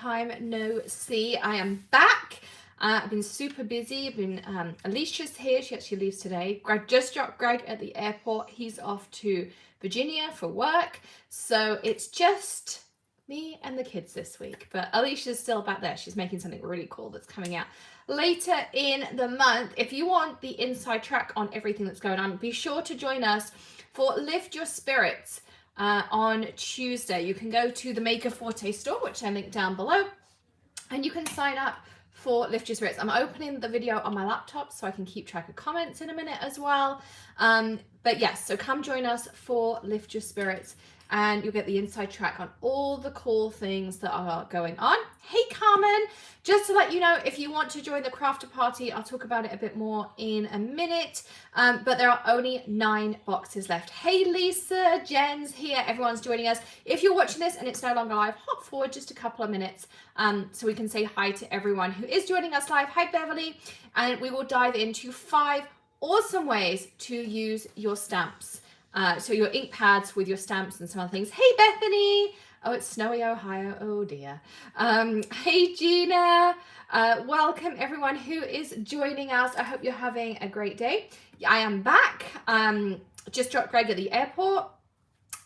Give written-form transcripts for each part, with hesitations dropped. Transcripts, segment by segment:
time no see. I am back. I've been super busy. Alicia's here. She actually leaves today. Greg just dropped Greg at the airport. He's off to Virginia for work. So it's just me and the kids this week. But Alicia's still back there. She's making something really cool that's coming out later in the month. If you want the inside track on everything that's going on, be sure to join us for Lift Your Spirits on Tuesday. You can go to the Maker Forte store, which I linked down below, and you can sign up for Lift Your Spirits. I'm opening the video on my laptop so I can keep track of comments in a minute as well. But yes, so come join us for Lift Your Spirits and you'll get the inside track on all the cool things that are going on. Hey Carmen, just to let you know, if you want to join the crafter party, I'll talk about it a bit more in a minute, but there are only 9 boxes left. Hey Lisa, Jen's here, everyone's joining us. If you're watching this and it's no longer live, hop forward just a couple of minutes so we can say hi to everyone who is joining us live. Hi Beverly, and we will dive into 5 awesome ways to use your stamps. So your ink pads with your stamps and some other things. Hey Bethany. Oh, it's snowy Ohio. Oh dear. Hey Gina. Welcome everyone who is joining us. I hope you're having a great day. I am back. Just dropped Greg at the airport.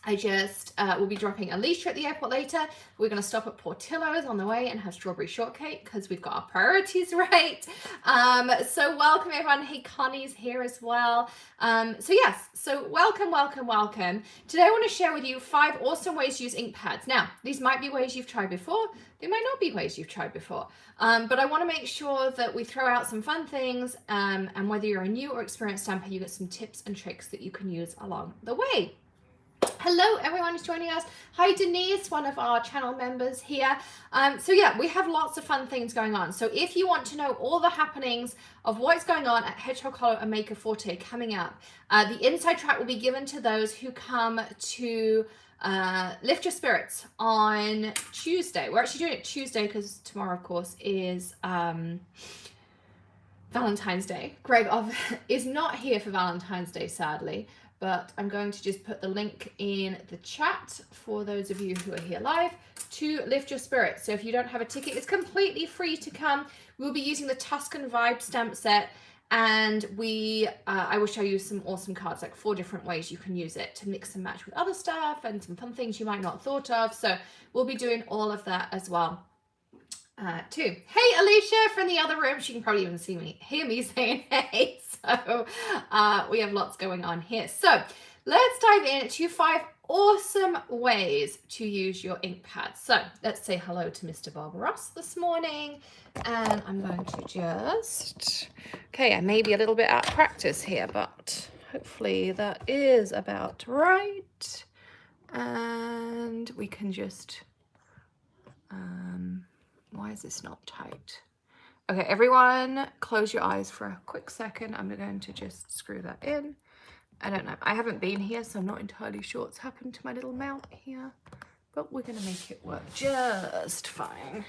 I just will be dropping Alicia at the airport later. We're going to stop at Portillo's on the way and have strawberry shortcake because we've got our priorities right. So welcome everyone. Hey, Connie's here as well. So yes, so welcome. Today I want to share with you 5 awesome ways to use ink pads. Now, these might be ways you've tried before. They might not be ways you've tried before. But I want to make sure that we throw out some fun things. And whether you're a new or experienced stamper, you get some tips and tricks that you can use along the way. Hello everyone who's joining us. Hi Denise, one of our channel members here. So yeah, we have lots of fun things going on. So if you want to know all the happenings of what's going on at Hedgehog and Maker Forte coming up, the inside track will be given to those who come to Lift Your Spirits on Tuesday. We're actually doing it Tuesday because tomorrow of course is Valentine's Day. Greg is not here for Valentine's Day sadly, but I'm going to just put the link in the chat for those of you who are here live to Lift Your Spirits. So if you don't have a ticket, it's completely free to come. We'll be using the Tuscan Vibe stamp set, and I will show you some awesome cards, like 4 different ways you can use it to mix and match with other stuff and some fun things you might not have thought of. So we'll be doing all of that as well. Too. Hey Alicia from the other room. She can probably even hear me saying hey. So we have lots going on here. So let's dive into 5 awesome ways to use your ink pads. So let's say hello to Mr. Bob Ross this morning. And I'm going to just, okay, I may be a little bit out of practice here, but hopefully that is about right. And we can just, why is this not tight? Okay, everyone, close your eyes for a quick second. I'm going to just screw that in. I don't know. I haven't been here, so I'm not entirely sure what's happened to my little mount here. But we're going to make it work just fine.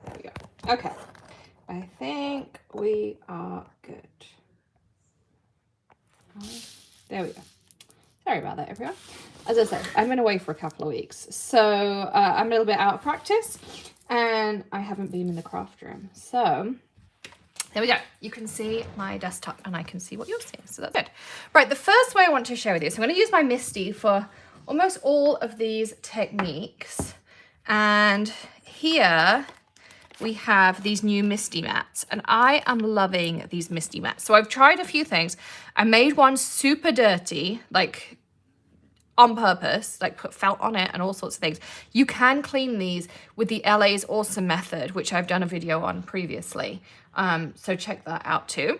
There we go. Okay. I think we are good. There we go. Sorry about that, everyone. As I said, I've been away for a couple of weeks, so I'm a little bit out of practice, and I haven't been in the craft room. So there we go. You can see my desktop, and I can see what you're seeing, so that's good. Right, the first way I want to share with you, so I'm going to use my Misty for almost all of these techniques, and here we have these new Misty mats, and I am loving these Misty mats. So I've tried a few things. I made one super dirty, like on purpose, like put felt on it and all sorts of things. You can clean these with the LA's Awesome method, which I've done a video on previously. So check that out too.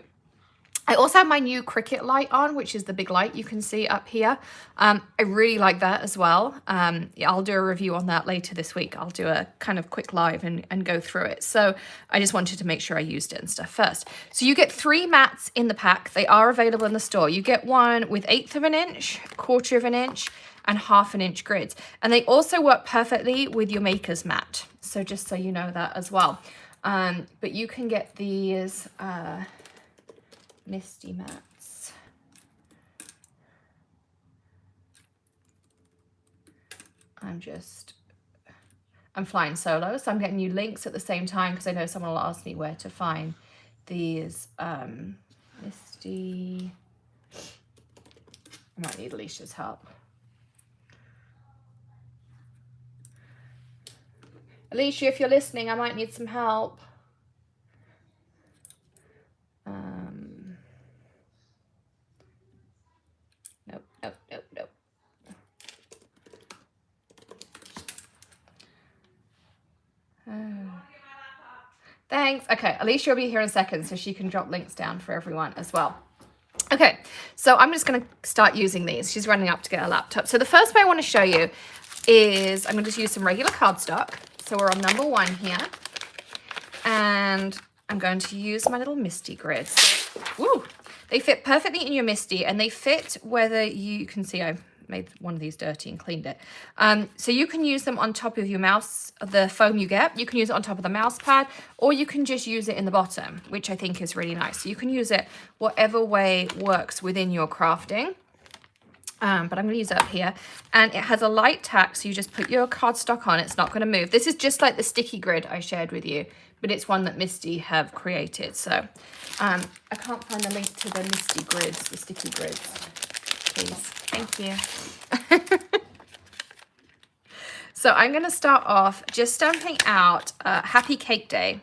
I also have my new Cricut light on, which is the big light you can see up here. I really like that as well. Yeah, I'll do a review on that later this week. I'll do a kind of quick live and go through it. So I just wanted to make sure I used it and stuff first. So you get 3 mats in the pack. They are available in the store. You get one with 1/8 of an inch, 1/4 of an inch, and 1/2 an inch grids. And they also work perfectly with your maker's mat. So just so you know that as well. But you can get these Misty mats. I'm flying solo, so I'm getting you links at the same time because I know someone will ask me where to find these Misty. I might need Alicia's help. Alicia, if you're listening, I might need some help. Nope, nope, nope, nope. Thanks. Okay, Alicia will be here in a second so she can drop links down for everyone as well. Okay, so I'm just going to start using these. She's running up to get her laptop. So the first way I want to show you is I'm going to just use some regular cardstock. So we're on number 1 here. And I'm going to use my little Misty grids. Woo! They fit perfectly in your Misty, and they fit whether you can see I made one of these dirty and cleaned it. So you can use them on top of your mouse, the foam you get. You can use it on top of the mouse pad, or you can just use it in the bottom, which I think is really nice. So you can use it whatever way works within your crafting. But I'm going to use it up here, and it has a light tack, so you just put your cardstock on. It's not going to move. This is just like the sticky grid I shared with you, but it's one that Misty have created. So I can't find the link to the Misty grids, the sticky grids, please. Thank you. So I'm going to start off just stamping out Happy Cake Day.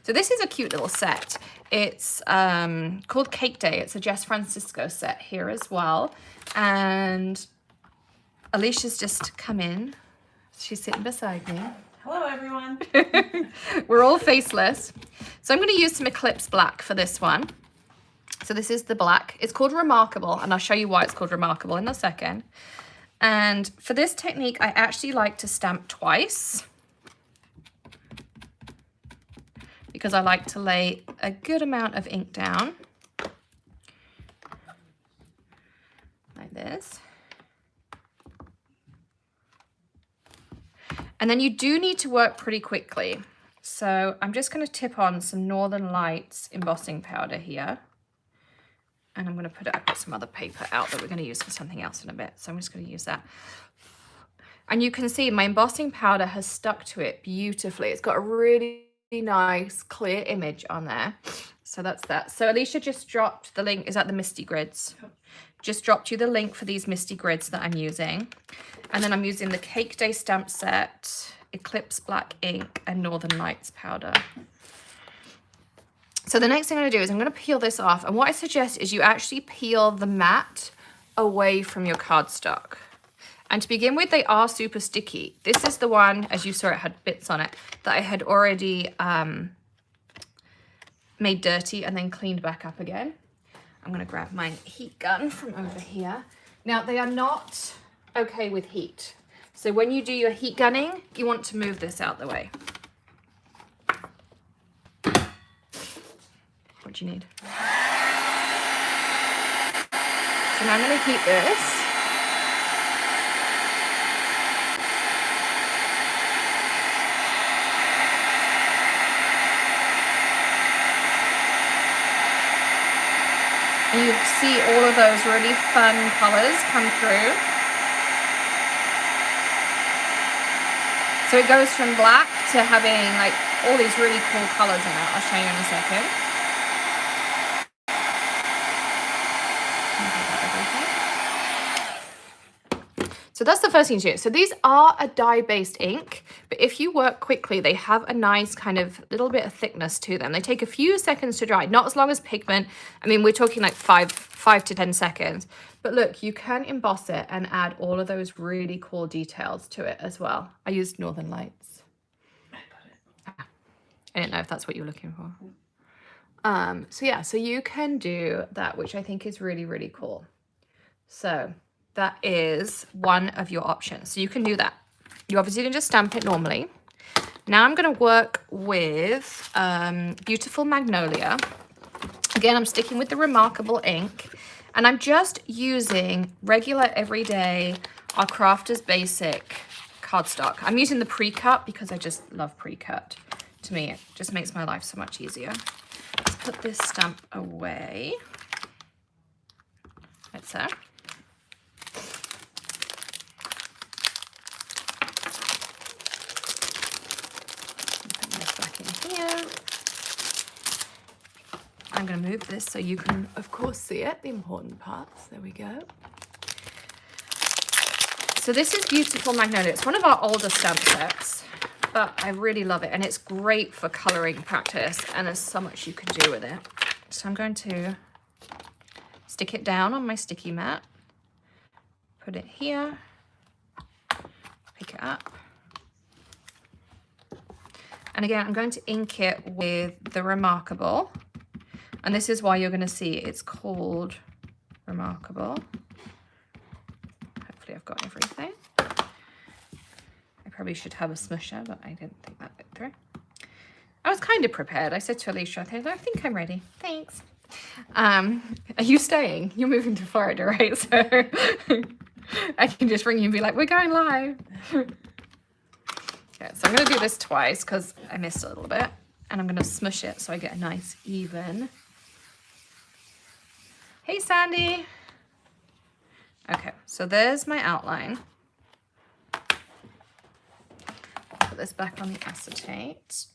So this is a cute little set. It's called Cake Day. It's a Jess Francisco set here as well. And Alicia's just come in. She's sitting beside me. Hello, everyone. We're all faceless. So I'm going to use some Eclipse Black for this one. So this is the black. It's called Remarkable, and I'll show you why it's called Remarkable in a second. And for this technique, I actually like to stamp twice, because I like to lay a good amount of ink down, like this. And then you do need to work pretty quickly. So I'm just going to tip on some Northern Lights embossing powder here. And I'm going to put it, I've got some other paper out that we're going to use for something else in a bit. So I'm just going to use that. And you can see my embossing powder has stuck to it beautifully. It's got a really nice clear image on there. So that's that. So Alicia just dropped the link. Is that the Misty grids? Just dropped you the link for these Misty grids that I'm using. And then I'm using the Cake Day stamp set, Eclipse Black ink, and Northern Lights powder. So the next thing I'm going to do is I'm going to peel this off. And what I suggest is you actually peel the mat away from your cardstock. And to begin with, they are super sticky. This is the one, as you saw, it had bits on it that I had already made dirty and then cleaned back up again. I'm going to grab my heat gun from over here. Now, they are not okay with heat. So when you do your heat gunning, you want to move this out the way. What do you need? So now I'm going to heat this. You see all of those really fun colors come through. So it goes from black to having like all these really cool colors in it. I'll show you in a second. So that's the first thing to do. So these are a dye-based ink, but if you work quickly, they have a nice kind of little bit of thickness to them. They take a few seconds to dry, not as long as pigment. I mean, we're talking like five to 10 seconds. But look, you can emboss it and add all of those really cool details to it as well. I used Northern Lights. I didn't know if that's what you were looking for. So yeah, so you can do that, which I think is really, really cool. So that is one of your options. So you can do that. You obviously can just stamp it normally. Now I'm going to work with Beautiful Magnolia. Again, I'm sticking with the Remarkable ink. And I'm just using regular, everyday, our Crafters Basic cardstock. I'm using the pre-cut because I just love pre-cut. To me, it just makes my life so much easier. Let's put this stamp away. Right so. I'm going to move this so you can, of course, see it, the important parts. There we go. So this is Beautiful Magnolia. It's one of our older stamp sets, but I really love it. And it's great for coloring practice, and there's so much you can do with it. So I'm going to stick it down on my sticky mat, put it here, pick it up. And again, I'm going to ink it with the Remarkable. And this is why you're going to see it's called Remarkable. Hopefully I've got everything. I probably should have a smusher, but I didn't think that bit through. I was kind of prepared. I said to Alicia, I think I'm ready. Thanks. Are you staying? You're moving to Florida, right? So I can just ring you and be like, we're going live. Okay, so I'm going to do this twice because I missed a little bit. And I'm going to smush it so I get a nice even. Hey, Sandy. Okay, so there's my outline. Put this back on the acetate.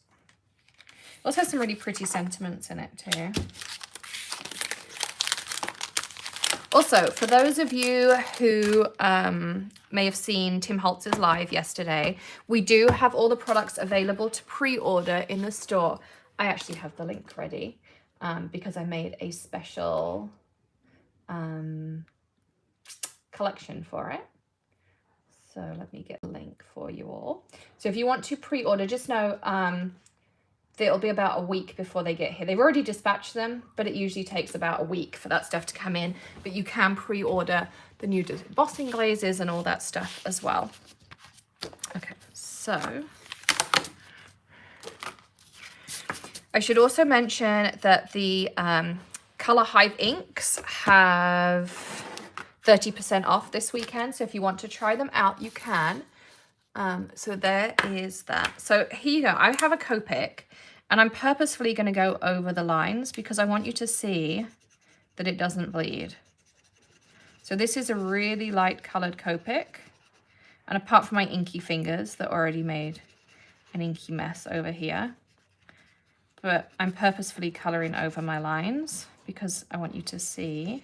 Also has some really pretty sentiments in it too. Also, for those of you who may have seen Tim Holtz's live yesterday, we do have all the products available to pre-order in the store. I actually have the link ready because I made a special collection for it. So let me get a link for you all. So if you want to pre-order, just know it'll be about a week before they get here. They've already dispatched them, but it usually takes about a week for that stuff to come in. But you can pre-order the new embossing glazes and all that stuff as well. Okay, so I should also mention that the Color Hive inks have 30% off this weekend. So if you want to try them out, you can. So there is that. So here you go. I have a Copic, and I'm purposefully going to go over the lines because I want you to see that it doesn't bleed. So this is a really light colored Copic. And apart from my inky fingers that already made an inky mess over here, but I'm purposefully coloring over my lines because I want you to see.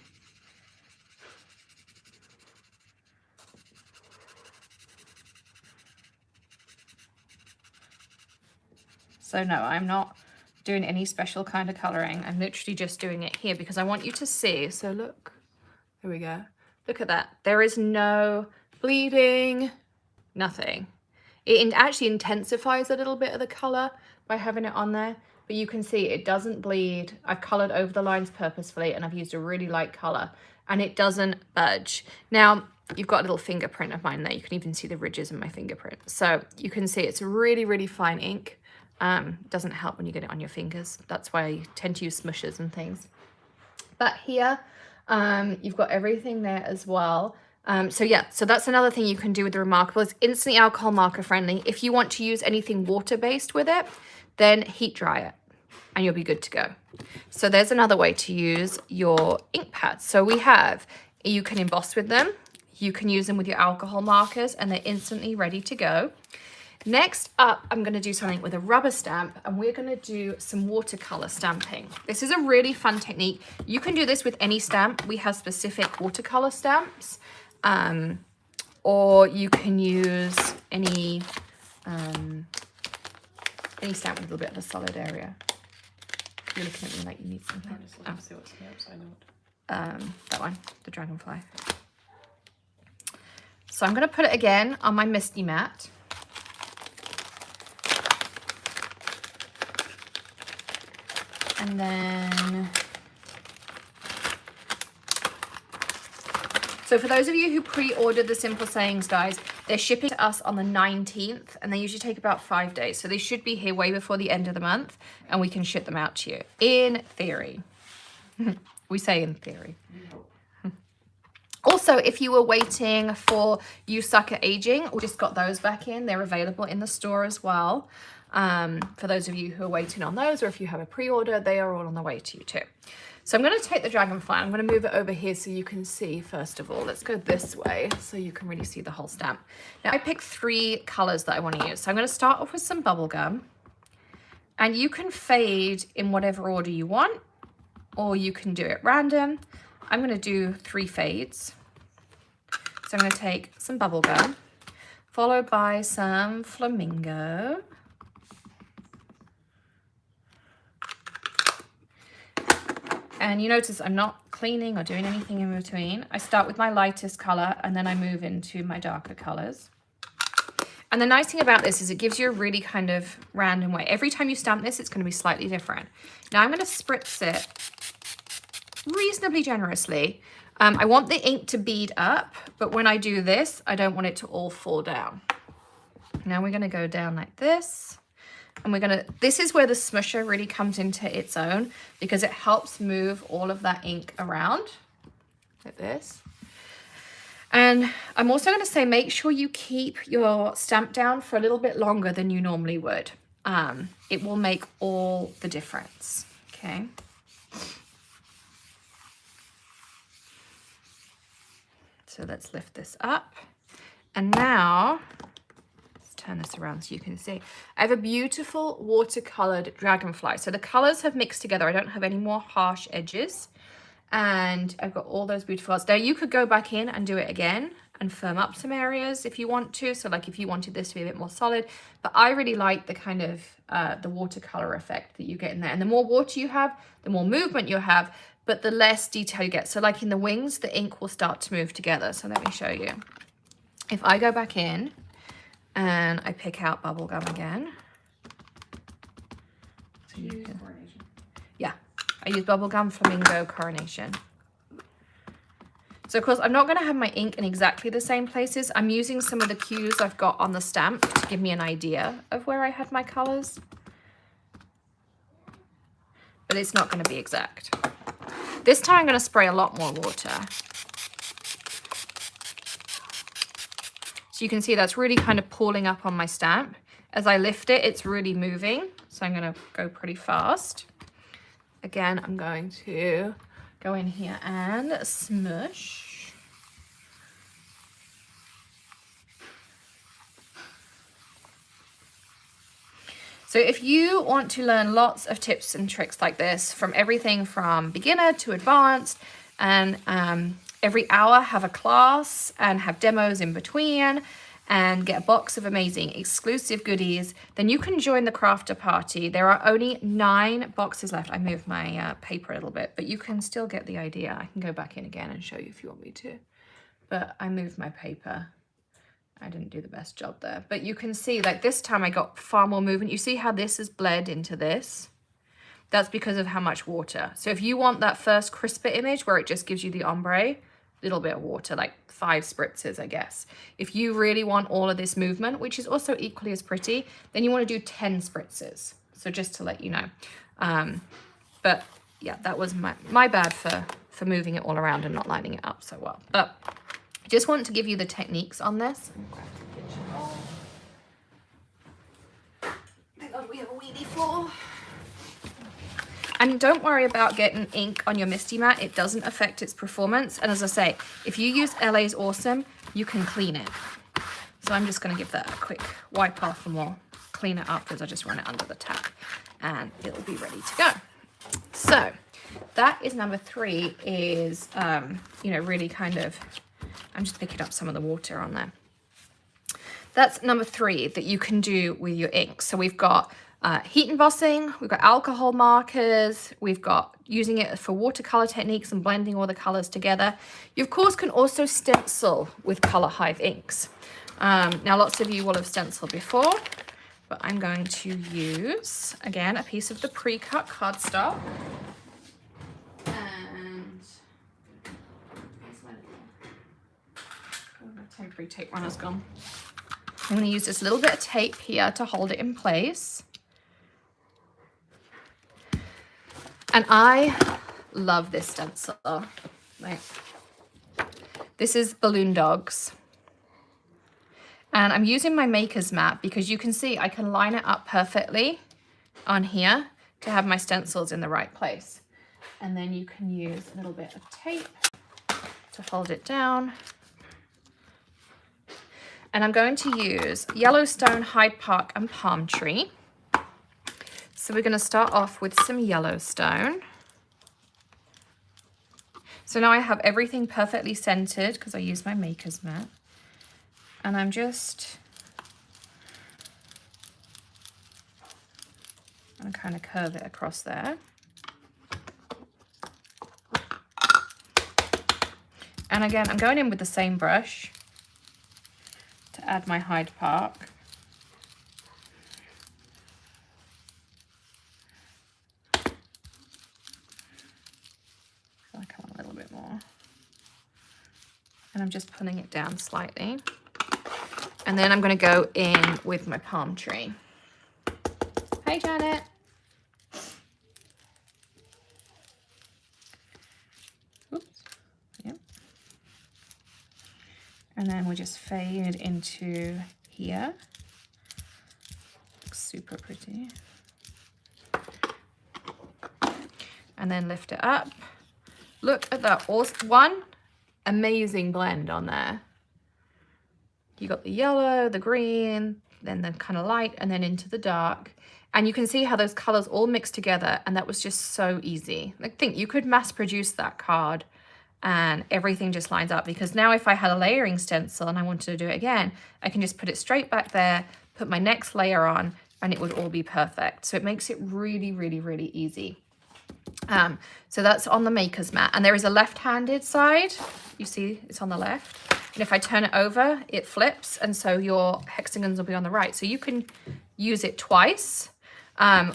So no, I'm not doing any special kind of coloring. I'm literally just doing it here because I want you to see. So look, there we go. Look at that. There is no bleeding, nothing. It actually intensifies a little bit of the color by having it on there, but you can see it doesn't bleed. I've colored over the lines purposefully, and I've used a really light color, and it doesn't budge. Now, you've got a little fingerprint of mine there. You can even see the ridges in my fingerprint. So you can see it's a really, really fine ink. Doesn't help when you get it on your fingers. That's why I tend to use smushers and things. But here, you've got everything there as well. So yeah, so that's another thing you can do with the Remarkable. It's instantly alcohol marker friendly. If you want to use anything water-based with it, then heat dry it and you'll be good to go. So there's another way to use your ink pads. So we have, you can emboss with them. You can use them with your alcohol markers and they're instantly ready to go. Next up, I'm going to do something with a rubber stamp, and we're going to do some watercolor stamping. This is a really fun technique. You can do this with any stamp. We have specific watercolor stamps, or you can use any stamp with a little bit of a solid area. You're looking at me like you need something. That one, the dragonfly. So I'm going to put it again on my misty mat. And then, so for those of you who pre-ordered the Simple Sayings, guys, they're shipping to us on the 19th, and they usually take about 5 days. So they should be here way before the end of the month, and we can ship them out to you. In theory. We say in theory. Also, if you were waiting for You Suck at Aging, we just got those back in. They're available in the store as well. For those of you who are waiting on those, or if you have a pre-order, they are all on the way to you too. So I'm going to take the dragonfly. I'm going to move it over here so you can see, first of all. Let's go this way so you can really see the whole stamp. Now, I picked 3 colors that I want to use. So I'm going to start off with some bubble gum. And you can fade in whatever order you want. or you can do it random. I'm going to do 3 fades. So I'm going to take some bubble gum, followed by some flamingo. And you notice I'm not cleaning or doing anything in between. I start with my lightest color and then I move into my darker colors. And the nice thing about this is it gives you a really kind of random way. Every time you stamp this, it's going to be slightly different. Now I'm going to spritz it reasonably generously. I want the ink to bead up, but when I do this, I don't want it to all fall down. Now we're going to go down like this. And we're going to, this is where the smoosher really comes into its own because it helps move all of that ink around like this. And I'm also going to say, make sure you keep your stamp down for a little bit longer than you normally would. It will make all the difference. Okay. So let's lift this up. And now, let's turn this around so you can see. I have a beautiful watercolored dragonfly. So the colors have mixed together. I don't have any more harsh edges. And I've got all those beautiful colors. Now you could go back in and do it again and firm up some areas if you want to. So like if you wanted this to be a bit more solid, but I really like the kind of the watercolor effect that you get in there. And the more water you have, the more movement you have, but the less detail you get. So like in the wings, the ink will start to move together. So let me show you. If I go back in and I pick out bubblegum again. So you can, yeah. I use bubblegum, flamingo, coronation. So of course, I'm not going to have my ink in exactly the same places. I'm using some of the cues I've got on the stamp to give me an idea of where I had my colors. But it's not going to be exact. This time I'm going to spray a lot more water. So you can see that's really kind of pulling up on my stamp. As I lift it, it's really moving. So I'm going to go pretty fast. Again, I'm going to go in here and smoosh. So if you want to learn lots of tips and tricks like this, from everything from beginner to advanced, and every hour have a class and have demos in between, and get a box of amazing exclusive goodies, then you can join the crafter party. There are only 9 boxes left. I moved my paper a little bit, but you can still get the idea. I can go back in again and show you if you want me to. But I moved my paper. I didn't do the best job there. But you can see, like this time I got far more movement. You see how this is bled into this? That's because of how much water. So if you want that first crisper image where it just gives you the ombre, little bit of water, like 5 spritzes, I guess. If you really want all of this movement, which is also equally as pretty, then you want to do 10 spritzes. So just to let you know. But yeah, that was my bad for moving it all around and not lining it up so well. But I just want to give you the techniques on this. Thank God we have a wheelie floor. And don't worry about getting ink on your Misty mat. It doesn't affect its performance. And as I say, if you use LA's Awesome, you can clean it. So I'm just going to give that a quick wipe off and we'll clean it up as I just run it under the tap. And it'll be ready to go. So that is number 3 is, you know, really kind of, I'm just picking up some of the water on there. That's number 3 that you can do with your ink. So we've got heat embossing, we've got alcohol markers, we've got using it for watercolor techniques and blending all the colors together. You of course can also stencil with Color Hive inks. Now lots of you will have stenciled before, but I'm going to use again a piece of the pre-cut cardstock. And where's my temporary tape runner's gone. I'm going to use this little bit of tape here to hold it in place. And I love this stencil. Right. This is Balloon Dogs. And I'm using my maker's mat because you can see I can line it up perfectly on here to have my stencils in the right place. And then you can use a little bit of tape to hold it down. And I'm going to use Yellowstone, Hyde Park, and Palm Tree. So we're going to start off with some Yellowstone. So now I have everything perfectly centered because I use my maker's mat. And I'm just going to kind of curve it across there. And again, I'm going in with the same brush to add my Hyde Park. I come on a little bit more. And I'm just pulling it down slightly. And then I'm going to go in with my palm tree. Hey, Janet. Oops. Yep. And then we'll just fade into here. Looks super pretty. And then lift it up. Look at that. One amazing blend on there. You got the yellow, the green, then the kind of light, and then into the dark. And you can see how those colors all mix together, and that was just so easy. I think you could mass produce that card and everything just lines up, because now if I had a layering stencil and I wanted to do it again, I can just put it straight back there, put my next layer on, and it would all be perfect. So it makes it really, really, really easy. So that's on the maker's mat, and there is a left-handed side. You see it's on the left, and if I turn it over, it flips, and so your hexagons will be on the right. So you can use it twice,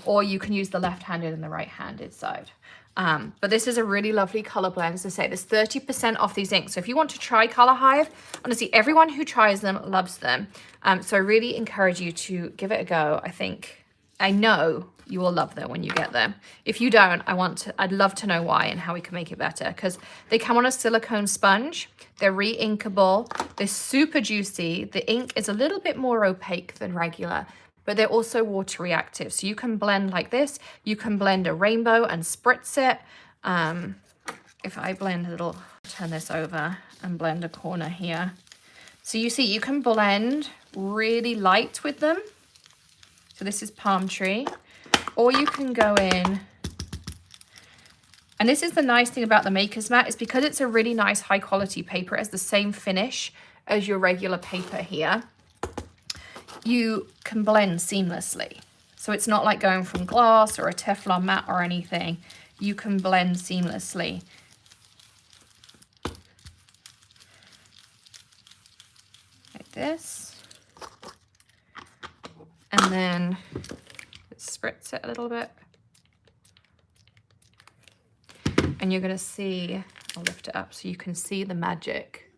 or you can use the left-handed and the right-handed side. But this is a really lovely color blend. As I say, there's 30% off these inks. So if you want to try Color Hive, honestly, everyone who tries them loves them. So I really encourage you to give it a go. I know you will love them when you get them. If you don't, I'd love to know why and how we can make it better, because they come on a silicone sponge. They're re-inkable. They're super juicy. The ink is a little bit more opaque than regular, but they're also water reactive. So you can blend like this. You can blend a rainbow and spritz it. If I blend a little, turn this over and blend a corner here. So you see, you can blend really light with them. So this is palm tree, or you can go in, and this is the nice thing about the maker's mat, is because it's a really nice high quality paper, it has the same finish as your regular paper here. You can blend seamlessly. So it's not like going from glass or a Teflon mat or anything. You can blend seamlessly. Like this. And then spritz it a little bit. And you're going to see, I'll lift it up so you can see the magic.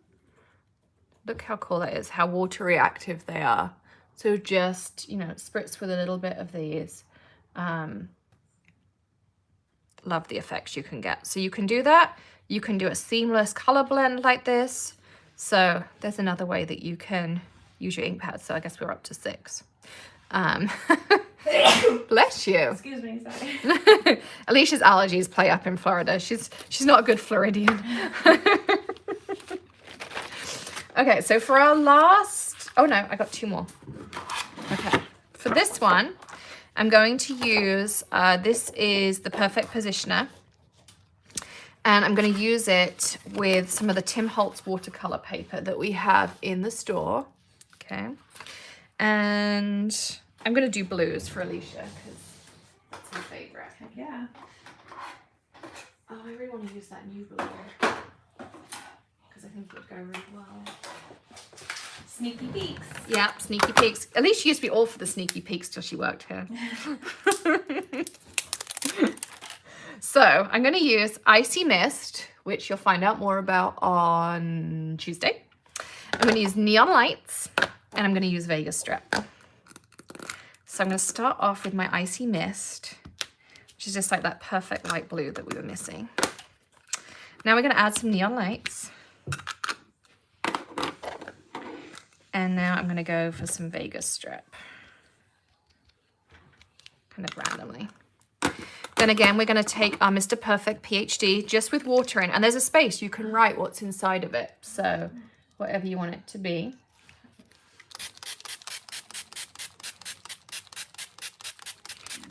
Look how cool that is, how water reactive they are. So just, spritz with a little bit of these. Love the effects you can get. So you can do that. You can do a seamless color blend like this. So there's another way that you can use your ink pads. So I guess we're up to 6. Bless you. Excuse me, sorry. Alicia's allergies play up in Florida. She's not a good Floridian. Okay, so for our last, oh no, I got 2 more. Okay, for this one, I'm going to use, this is the Perfect Positioner. And I'm going to use it with some of the Tim Holtz watercolor paper that we have in the store. Okay. And I'm going to do blues for Alicia because that's her favorite. Yeah. Oh, I really want to use that new blue because I think it would go really well. Sneaky peeks. Yeah, sneaky peeks. Alicia used to be all for the sneaky peeks till she worked here. So I'm going to use Icy Mist, which you'll find out more about on Tuesday. I'm going to use Neon Lights. And I'm going to use Vegas Strip. So I'm going to start off with my Icy Mist, which is just like that perfect light blue that we were missing. Now we're going to add some neon lights. And now I'm going to go for some Vegas Strip. Kind of randomly. Then again, we're going to take our Mr. Perfect PhD just with water in. And there's a space. You can write what's inside of it. So whatever you want it to be.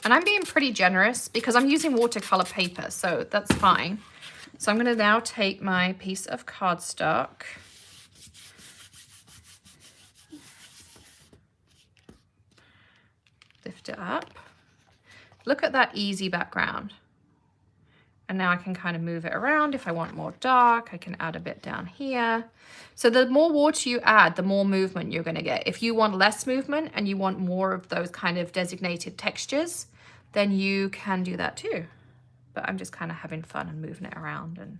And I'm being pretty generous because I'm using watercolor paper, so that's fine. So I'm going to now take my piece of cardstock. Lift it up. Look at that easy background. And now I can kind of move it around. If I want more dark, I can add a bit down here. So the more water you add, the more movement you're going to get. If you want less movement and you want more of those kind of designated textures, then you can do that too. But I'm just kind of having fun and moving it around and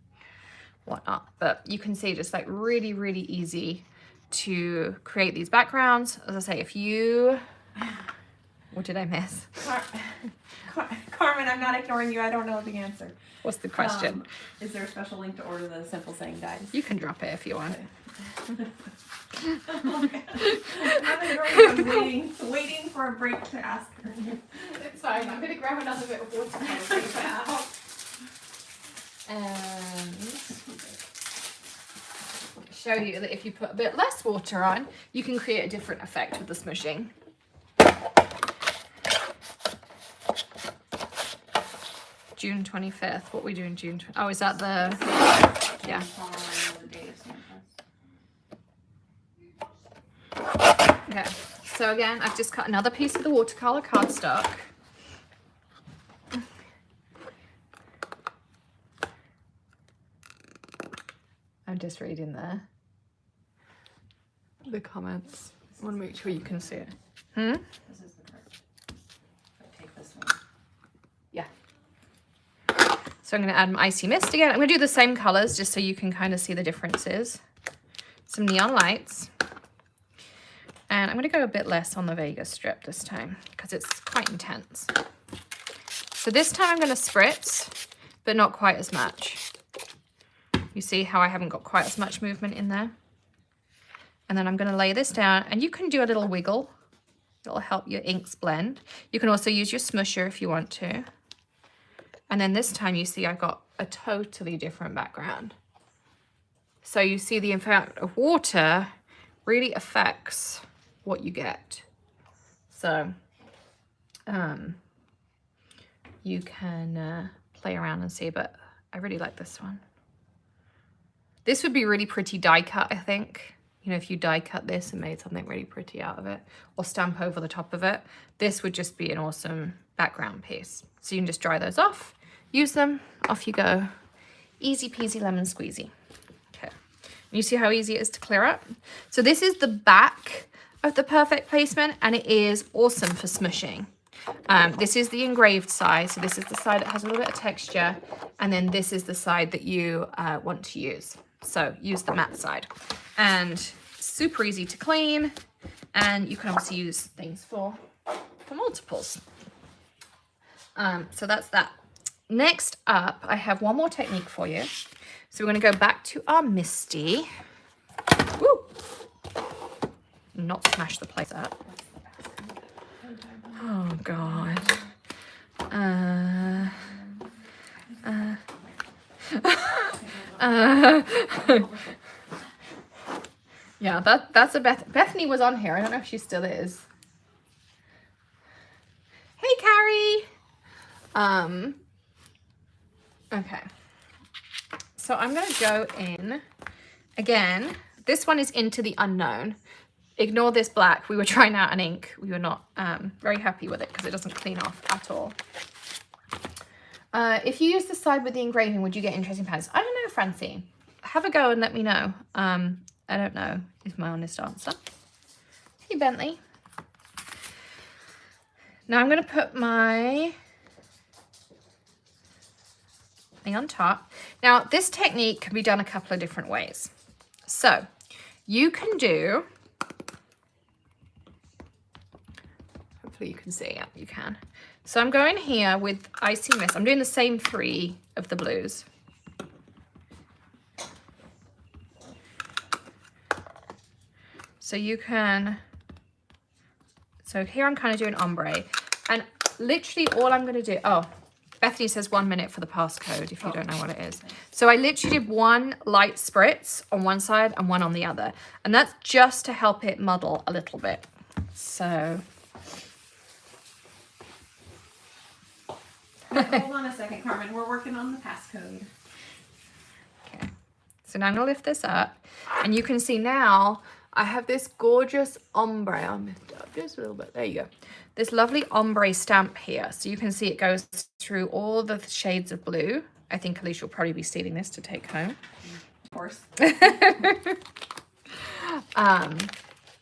whatnot. But you can see just like really, really easy to create these backgrounds. As I say, if you... What did I miss? Carmen, I'm not ignoring you. I don't know the answer. What's the question? Is there a special link to order the Simple Saying dies? You can drop it if you want. Okay. I'm waiting for a break to ask her. It's fine. I'm going to grab another bit of watercolor paper out. And show you that if you put a bit less water on, you can create a different effect with the smooshing. June 25th. What are we doing June 20th? Oh, is that the... Yeah. Okay. So again, I've just cut another piece of the watercolor cardstock. I'm just reading the comments. I want to make sure you can see it. This is the correct. Take this one. Yeah. So I'm going to add my icy mist again. I'm going to do the same colors just so you can kind of see the differences. Some neon lights. And I'm going to go a bit less on the Vegas strip this time because it's quite intense. So this time I'm going to spritz, but not quite as much. You see how I haven't got quite as much movement in there? And then I'm going to lay this down, and you can do a little wiggle. It'll help your inks blend. You can also use your smoosher if you want to. And then this time you see I've got a totally different background. So you see the amount of water really affects what you get. So you can play around and see, but I really like this one. This would be really pretty die cut, I think. You know, if you die cut this and made something really pretty out of it, or stamp over the top of it, this would just be an awesome background piece. So you can just dry those off, use them, off you go. Easy peasy lemon squeezy. Okay, and you see how easy it is to clear up? So this is the back of the perfect placement, and it is awesome for smooshing. This is the engraved side, so this is the side that has a little bit of texture, and then this is the side that you want to use. So use the matte side. And super easy to clean, and you can obviously use things for multiples. So that's that. Next up, I have one more technique for you. So we're going to go back to our Misty. Woo! Not smash the place up. Oh God. Yeah, that's a Bethany was on here. I don't know if she still is. Hey, Carrie. Okay. So I'm going to go in again. This one is Into the Unknown. Ignore this black. We were trying out an ink. We were not very happy with it because it doesn't clean off at all. If you use the side with the engraving, would you get interesting patterns? I don't know, Francine. Have a go and let me know. I don't know is my honest answer. Hey, Bentley. Now I'm going to put my thing on top. Now, this technique can be done a couple of different ways. So you can do, hopefully you can see, yeah, you can. So I'm going here with Icy Mist. I'm doing the same 3 of the blues. So you can, so here I'm kind of doing ombre, and literally all I'm going to do, oh, Bethany says 1 minute for the passcode if you don't know what it is. So I literally did 1 light spritz on one side and 1 on the other, and that's just to help it muddle a little bit. So hold on a second, Carmen. We're working on the passcode. So now I'm gonna lift this up, and you can see now I have this gorgeous ombre. I'll lift it up just a little bit. There you go. This lovely ombre stamp here. So you can see it goes through all the shades of blue. I think Alicia will probably be stealing this to take home. Of course.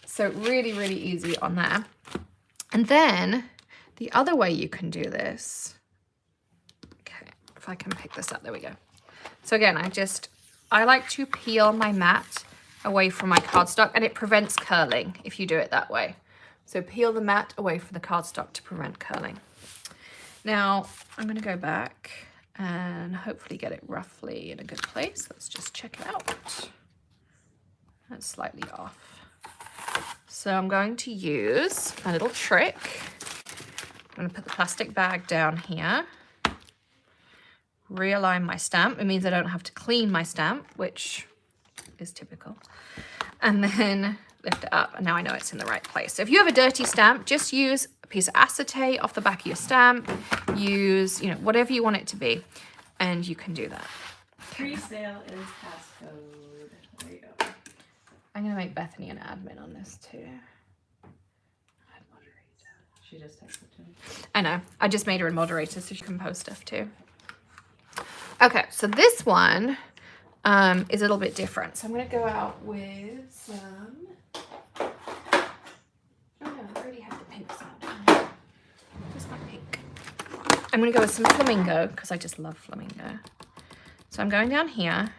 So really, really easy on there. And then the other way you can do this, okay, if I can pick this up, there we go. So again, I like to peel my mat away from my cardstock, and it prevents curling if you do it that way. So peel the mat away from the cardstock to prevent curling. Now I'm going to go back and hopefully get it roughly in a good place. Let's just check it out. That's slightly off. So I'm going to use a little trick. I'm going to put the plastic bag down here. Realign my stamp. It means I don't have to clean my stamp, which is typical. And then lift it up, and now I know it's in the right place. So if you have a dirty stamp, just use a piece of acetate off the back of your stamp. Use, whatever you want it to be, and you can do that. Pre-sale is passcode. There you go. I'm gonna make Bethany an admin on this too. She just texted to me. I know. I just made her a moderator so she can post stuff too. Okay, so this one is a little bit different. So I'm going to go out with some... Oh no, I already have the pinks on. Where's my pink? I'm going to go with some flamingo because I just love flamingo. So I'm going down here.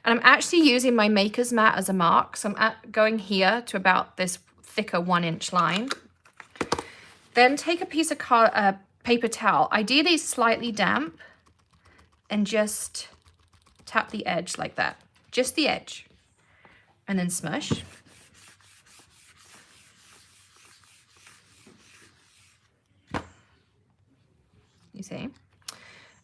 And I'm actually using my Maker's mat as a mark. So I'm going here to about this thicker 1-inch line. Then take a piece of paper towel, ideally slightly damp, and just tap the edge like that. Just the edge. And then smush. You see?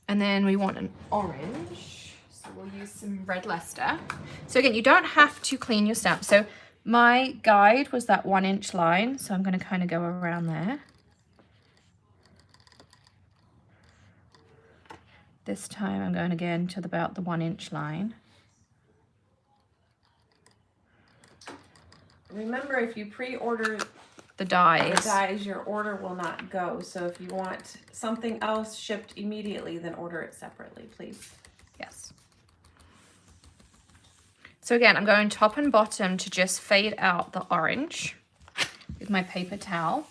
And then we want an orange. So we'll use some red Leicester. So again, you don't have to clean your stamp. So my guide was that 1-inch line. So I'm going to kind of go around there. This time I'm going again to about the 1-inch line. Remember, if you pre-order the dies, your order will not go. So if you want something else shipped immediately, then order it separately, please. Yes. So again, I'm going top and bottom to just fade out the orange with my paper towel.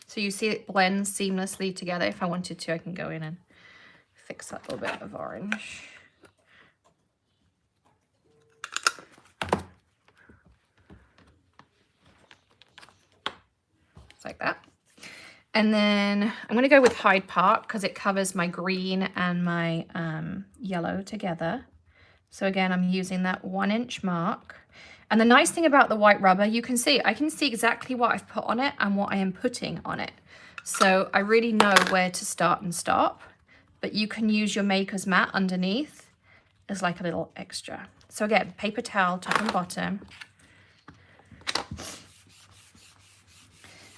So you see it blends seamlessly together. If I wanted to, I can go in and fix that little bit of orange. Just like that. And then I'm going to go with Hyde Park because it covers my green and my yellow together. So again, I'm using that 1-inch mark. And the nice thing about the white rubber, I can see exactly what I've put on it and what I am putting on it. So I really know where to start and stop, but you can use your Maker's mat underneath as like a little extra. So again, paper towel, top and bottom.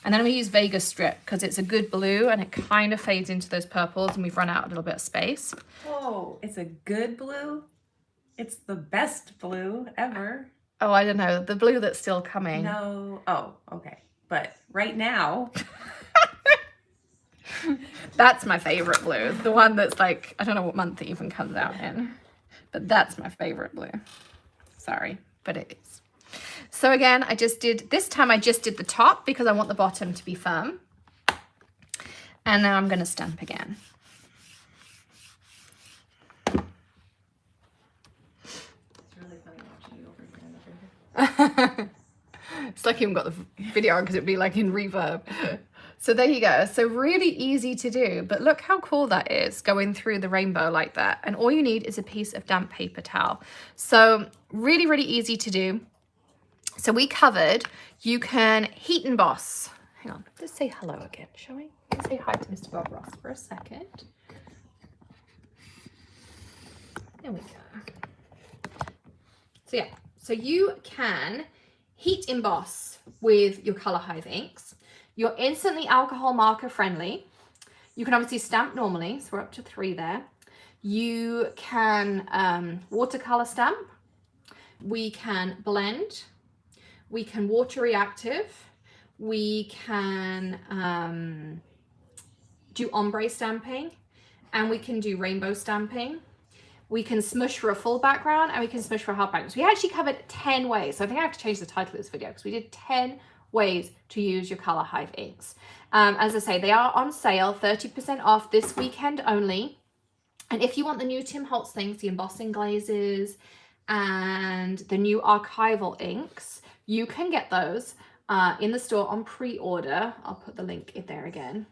And then I'm going to use Vegas strip because it's a good blue and it kind of fades into those purples and we've run out a little bit of space. Whoa, it's a good blue? It's the best blue ever. Oh, I don't know. The blue that's still coming. No. Oh, okay. But right now. That's my favorite blue. The one that's like, I don't know what month it even comes out in. But that's my favorite blue. Sorry, but it is. So again, this time I just did the top because I want the bottom to be firm. And now I'm going to stamp again. It's like you haven't got the video on because it'd be like in reverb. So there you go. So really easy to do, but look how cool that is going through the rainbow like that. And all you need is a piece of damp paper towel. So really, really easy to do. So we covered, you can heat emboss. Hang on, let's say hello again, shall we? Let's say hi to Mr. Bob Ross for a second. There we go. So yeah, so you can heat emboss with your Color Hive inks. You're instantly alcohol marker friendly. You can obviously stamp normally, so we're up to 3 there. You can watercolor stamp. We can blend. We can water reactive. We can do ombre stamping, and we can do rainbow stamping. We can smush for a full background, and we can smush for a half background. So we actually covered 10 ways. So I think I have to change the title of this video because we did 10 ways to use your Color Hive inks. As I say, they are on sale, 30% off this weekend only. And if you want the new Tim Holtz things, the embossing glazes and the new archival inks, you can get those in the store on pre-order. I'll put the link in there again.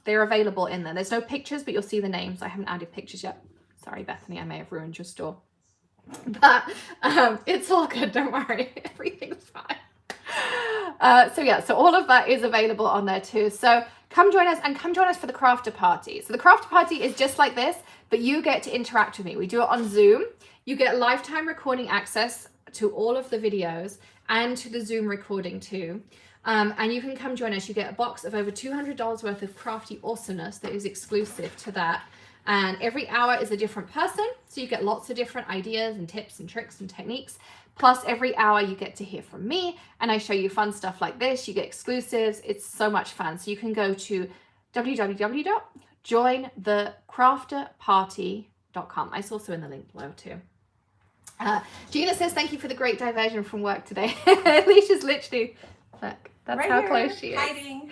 They're available in there. There's no pictures, but you'll see the names. I haven't added pictures yet. Sorry, Bethany, I may have ruined your store. But it's all good, don't worry. Everything's fine. So all of that is available on there too. So come join us, and come join us for the crafter party. So the crafter party is just like this, but you get to interact with me. We do it on Zoom. You get lifetime recording access to all of the videos and to the Zoom recording too. And you can come join us. You get a box of over $200 worth of crafty awesomeness that is exclusive to that. And every hour is a different person. So you get lots of different ideas and tips and tricks and techniques. Plus every hour you get to hear from me, and I show you fun stuff like this. You get exclusives. It's so much fun. So you can go to www.jointhecrafterparty.com. It's also in the link below too. Gina says, thank you for the great diversion from work today. Alicia's literally, look, that's right, how close she is. Hiding.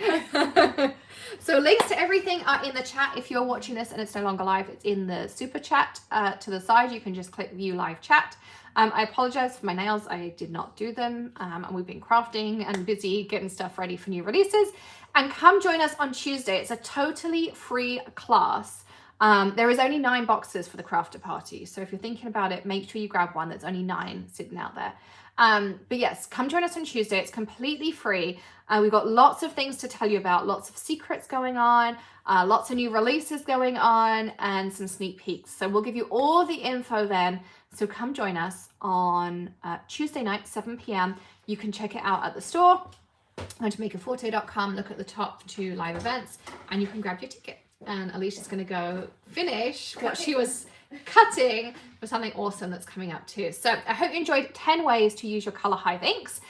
So links to everything are in the chat. If you're watching this and it's no longer live, it's in the super chat to the side. You can just click view live chat. I apologize for my nails. I did not do them. And we've been crafting and busy getting stuff ready for new releases. And come join us on Tuesday. It's a totally free class. There is only 9 boxes for the crafter party. So if you're thinking about it, make sure you grab one. There's only 9 sitting out there. But yes, come join us on Tuesday. It's completely free. We've got lots of things to tell you about, lots of secrets going on, lots of new releases going on, and some sneak peeks. So we'll give you all the info then. So come join us on Tuesday night, 7 p.m. You can check it out at the store. Go to makerforte.com, look at the top 2 live events, and you can grab your ticket. And Alicia's going to go finish what she was cutting for something awesome that's coming up too. So I hope you enjoyed 10 ways to use your Color Hive inks.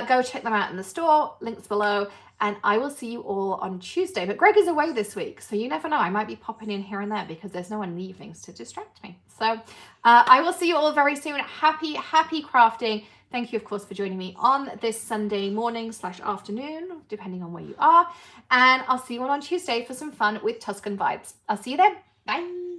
Go check them out in the store, links below, and I will see you all on Tuesday. But Greg is away this week, so you never know. I might be popping in here and there because there's no one in the evenings to distract me. So I will see you all very soon. Happy crafting. Thank you, of course, for joining me on this Sunday morning / afternoon, depending on where you are. And I'll see you all on Tuesday for some fun with Tuscan vibes. I'll see you then. Bye.